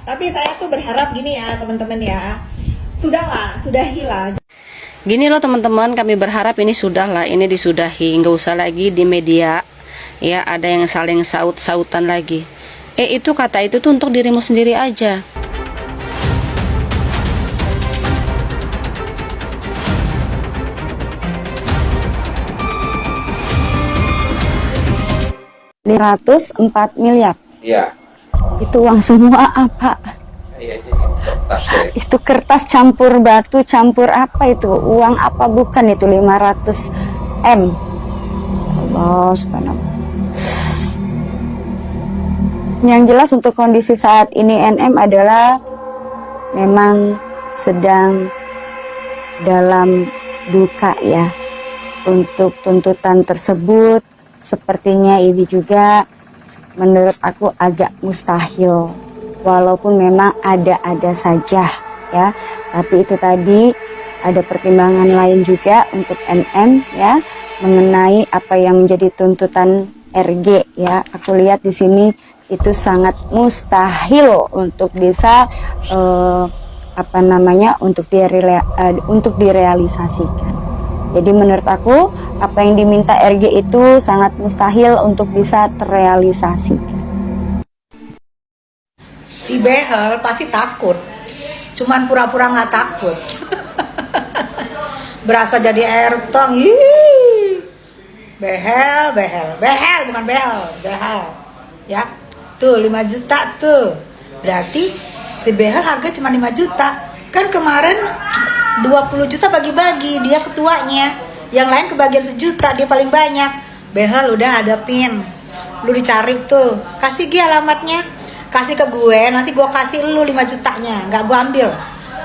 Tapi saya tuh berharap gini ya teman-teman ya, sudahilah. Gini loh teman-teman, kami berharap ini sudahlah, ini disudahi, nggak usah lagi di media ya ada yang saling saut-sautan lagi. Itu kata itu tuh untuk dirimu sendiri aja. Rp4 miliar. Iya. Itu uang semua apa? Iya, ini kertas ya. Itu kertas campur batu, campur apa itu? Uang apa bukan itu 500 M? Allah subhanahu. Yang jelas untuk kondisi saat ini NM adalah memang sedang dalam duka ya. Untuk tuntutan tersebut sepertinya ini juga menurut aku agak mustahil, walaupun memang ada-ada saja ya, tapi itu tadi ada pertimbangan lain juga untuk NM ya, mengenai apa yang menjadi tuntutan RG ya. Aku lihat di sini itu sangat mustahil untuk bisa untuk direalisasikan. Jadi menurut aku apa yang diminta RG itu sangat mustahil untuk bisa terrealisasikan. Si Behel pasti takut, cuman pura-pura nggak takut. Berasa jadi air tong. Behel bukan behel. Ya, tuh 5 juta tuh. Berarti si Behel harga cuma 5 juta. Kan kemarin 20 juta bagi-bagi, dia ketuanya. Yang lain kebagian 1 juta, dia paling banyak. Behel udah ada pin. Lu dicari tuh. Kasih gue alamatnya. Kasih ke gue, nanti gue kasih lu 5 jutanya. Nggak gue ambil.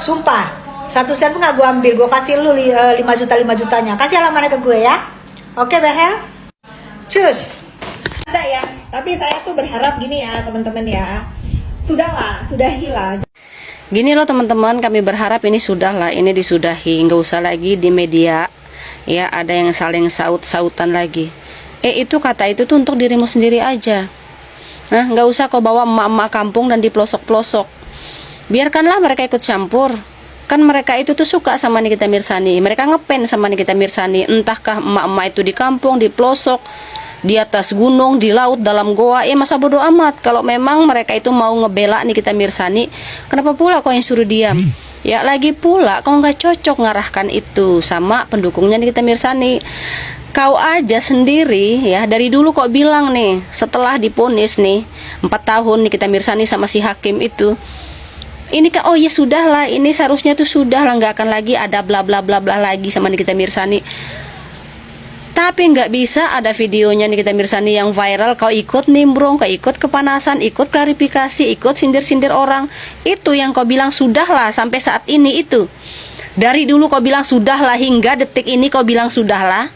Sumpah. 1 sen pun nggak gue ambil. Gue kasih lu 5 jutanya. Kasih alamatnya ke gue ya. Oke Behel? Cus. Ada ya. Tapi saya tuh berharap gini ya teman-teman ya. Sudahilah. Gini loh teman-teman, kami berharap ini sudahlah, ini disudahi, nggak usah lagi di media ya ada yang saling saut-sautan lagi. Itu kata itu tuh untuk dirimu sendiri aja. Nggak usah kau bawa emak-emak kampung dan di pelosok-pelosok. Biarkanlah mereka ikut campur. Kan mereka itu tuh suka sama Nikita Mirzani, mereka ngepen sama Nikita Mirzani. Entahkah emak-emak itu di kampung, di pelosok, di atas gunung, di laut, dalam goa, masa bodoh amat. Kalau memang mereka itu mau ngebela Nikita Mirzani, kenapa pula kau yang suruh diam? Ya lagi pula kau nggak cocok ngarahkan itu sama pendukungnya Nikita Mirzani. Kau aja sendiri ya, dari dulu kau bilang nih, setelah diponis nih 4 tahun Nikita Mirzani sama si hakim itu, ini kan oh ya sudahlah, ini seharusnya tuh sudah lah, nggak akan lagi ada bla bla bla bla lagi sama Nikita Mirzani. Tapi nggak bisa ada videonya Nikita Mirzani yang viral, kau ikut nimbrung, kau ikut kepanasan, ikut klarifikasi, ikut sindir-sindir orang. Itu yang kau bilang sudahlah sampai saat ini itu. Dari dulu kau bilang sudahlah, hingga detik ini kau bilang sudahlah.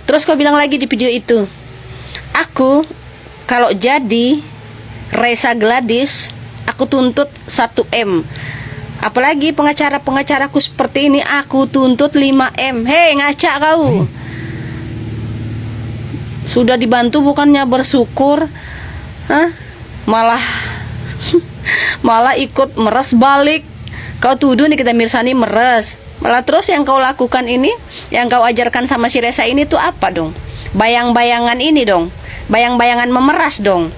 Terus kau bilang lagi di video itu, aku kalau jadi Reza Gladys, aku tuntut 1 M. Apalagi pengacara-pengacaraku seperti ini, aku tuntut 5 M. Hei ngaca kau. Sudah dibantu bukannya bersyukur, malah malah ikut meres balik. Kau tuduh Nikita Mirzani meres. Malah terus yang kau lakukan ini, yang kau ajarkan sama si Reza ini tuh apa dong? Bayang-bayangan ini dong. Bayang-bayangan memeras dong.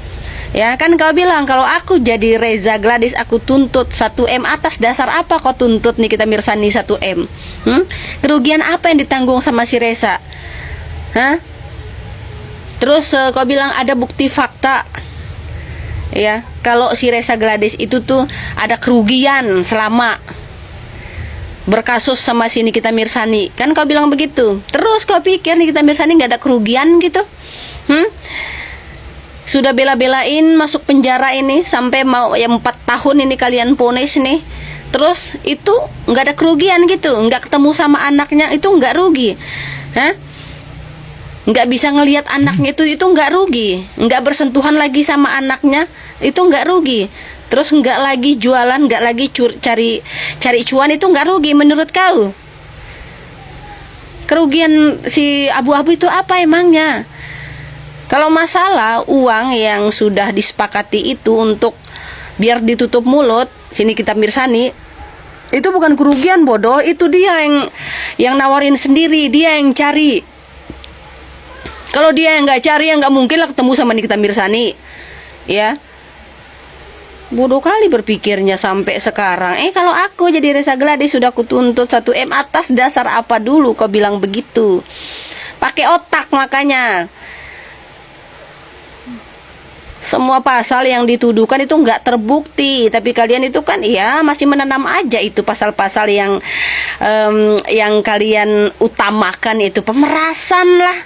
Ya kan kau bilang kalau aku jadi Reza Gladys aku tuntut 1 M. Atas dasar apa kau tuntut Nikita Mirzani 1 M? Kerugian apa yang ditanggung sama si Reza? Terus kau bilang ada bukti fakta. Ya, kalau si Reza Gladys itu tuh ada kerugian selama berkasus sama si Nikita Mirzani. Kan kau bilang begitu. Terus kau pikir Nikita Mirzani nggak ada kerugian gitu? Sudah bela-belain masuk penjara ini sampai mau ya 4 tahun ini kalian ponis nih. Terus itu nggak ada kerugian gitu, nggak ketemu sama anaknya itu nggak rugi, nggak bisa ngelihat anaknya itu nggak rugi, nggak bersentuhan lagi sama anaknya itu nggak rugi. Terus nggak lagi jualan, nggak lagi cari cuan itu nggak rugi menurut kau? Kerugian si abu-abu itu apa emangnya? Kalau masalah uang yang sudah disepakati itu untuk biar ditutup mulut. Sini Kitab Mirsani. Itu bukan kerugian, bodoh. Itu dia yang nawarin sendiri, dia yang cari. Kalau dia yang nggak cari, yang nggak mungkin lah ketemu sama Nikita Mirsani, ya. Bodoh kali berpikirnya sampai sekarang. Kalau aku jadi Reza Gladi sudah kutuntut 1 M atas dasar apa dulu kau bilang begitu? Pakai otak makanya. Semua pasal yang dituduhkan itu nggak terbukti, tapi kalian itu kan ya masih menanam aja itu pasal-pasal yang kalian utamakan itu pemerasan lah,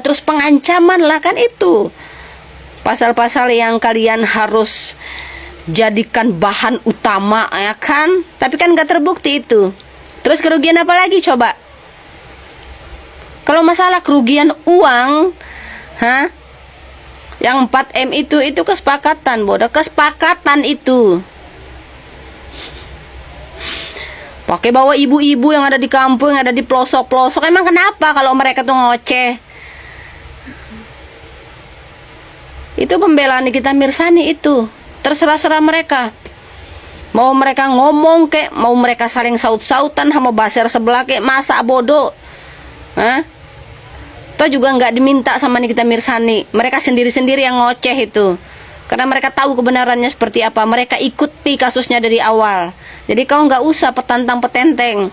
terus pengancaman lah kan itu. Pasal-pasal yang kalian harus jadikan bahan utama ya kan, tapi kan nggak terbukti itu. Terus kerugian apa lagi coba? Kalau masalah kerugian uang, yang 4 M itu kesepakatan, bodoh, kesepakatan itu. Pakai bawa ibu-ibu yang ada di kampung, yang ada di pelosok-pelosok. Emang kenapa kalau mereka tuh ngoceh? Itu pembelaan Nikita Mirsani itu. Terserah-serah mereka. Mau mereka ngomong kek, mau mereka saling saut-sautan sama baser sebelah kek, masa bodoh. Toh juga nggak diminta sama Nikita Mirsani. Mereka sendiri-sendiri yang ngoceh itu. Karena mereka tahu kebenarannya seperti apa. Mereka ikuti kasusnya dari awal. Jadi kau nggak usah petantang-petenteng.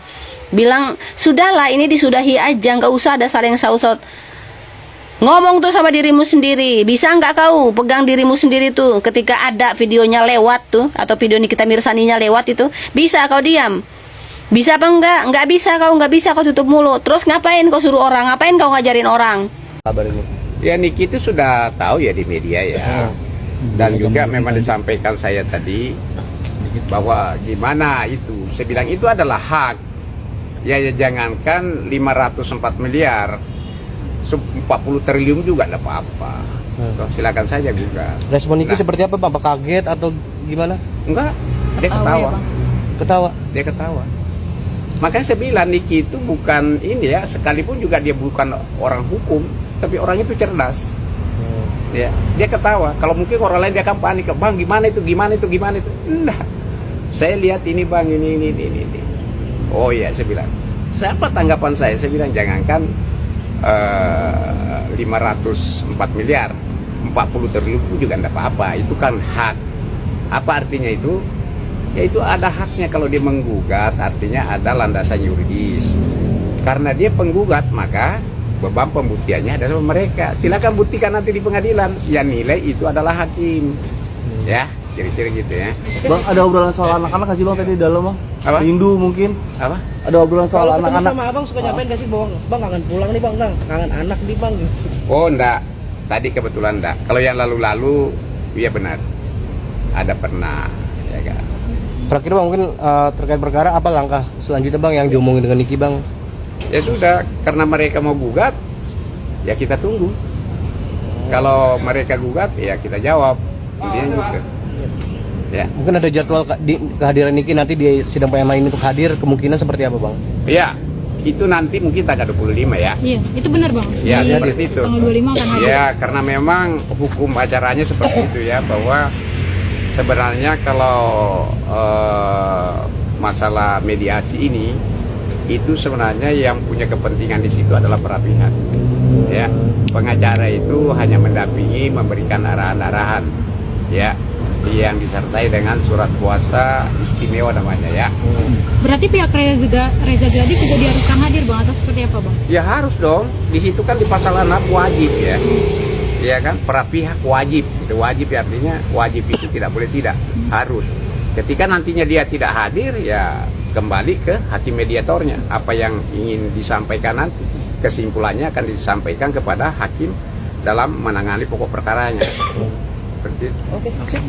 Bilang, sudahlah ini disudahi aja. Nggak usah ada saling saut-saut. Ngomong tuh sama dirimu sendiri. Bisa nggak kau pegang dirimu sendiri tuh ketika ada videonya lewat tuh, atau video Nikita Mirsaninya lewat itu, bisa kau diam? Bisa apa enggak? Nggak bisa kau tutup mulut. Terus ngapain kau suruh orang? Ngapain kau ngajarin orang? Kabar ini. Ya Niki itu sudah tahu ya di media ya. Dan juga memang disampaikan saya tadi bahwa gimana itu. Saya bilang itu adalah hak. Ya jangankan 504 miliar. 40 triliun juga tidak apa-apa. Silakan saja juga. Respon Niki seperti apa, Bang? Apa kaget atau gimana? Enggak, dia ketawa. Dia ketawa. Makanya saya bilang Niki itu bukan ini ya, sekalipun juga dia bukan orang hukum, tapi orang itu cerdas. Ya, dia ketawa. Kalau mungkin orang lain dia akan panik, Bang gimana itu. Enggak. Saya lihat ini Bang, ini. Oh iya, saya bilang. Siapa tanggapan saya? Saya bilang jangankan 504 miliar, 40 triliun juga tidak apa-apa. Itu kan hak. Apa artinya itu? Ya itu ada haknya. Kalau dia menggugat artinya ada landasan yuridis. Karena dia penggugat maka beban pembuktiannya adalah mereka. Silakan buktikan nanti di pengadilan. Yang nilai itu adalah hakim. Ya, kira-kira gitu ya. Bang, ada obrolan soal anak-anak nggak sih Bang tadi di dalam Bang? Apa? Rindu mungkin. Apa? Ada obrolan soal Kalau ketemu anak-anak. sama abang suka nyampein gak sih bang kangen pulang nih bang, kangen anak nih bang gitu. Oh enggak. Tadi kebetulan enggak. Kalau yang lalu-lalu iya benar. Ada pernah ya kan. Terakhir Bang, mungkin terkait perkara apa langkah selanjutnya Bang yang diomongin dengan Niki Bang? Ya sudah, karena mereka mau gugat, ya kita tunggu. Kalau mereka gugat, ya kita jawab. Intinya gitu. Ya. Mungkin ada jadwal kehadiran Niki nanti di sidang PMA ini untuk hadir, kemungkinan seperti apa Bang? Ya, itu nanti mungkin tanggal 25 ya. Iya, itu benar bang. Ya, Di seperti itu. Tanggal 25 akan hadir. Ya, karena memang hukum acaranya seperti itu ya, bahwa sebenarnya kalau masalah mediasi ini, itu sebenarnya yang punya kepentingan di situ adalah para pihak. Ya, pengacara itu hanya mendampingi, memberikan arahan-arahan. Ya, yang disertai dengan surat kuasa istimewa namanya ya. Berarti pihak Reza Gladi juga diharuskan hadir bang, atau seperti apa bang? Ya harus dong. Di situ kan di pasal 6 wajib ya. Ya kan, para pihak wajib. Itu wajib ya, artinya wajib itu tidak boleh tidak, harus. Ketika nantinya dia tidak hadir ya kembali ke hakim mediatornya. Apa yang ingin disampaikan nanti, kesimpulannya akan disampaikan kepada hakim dalam menangani pokok perkaranya. Seperti itu. Oke, sip.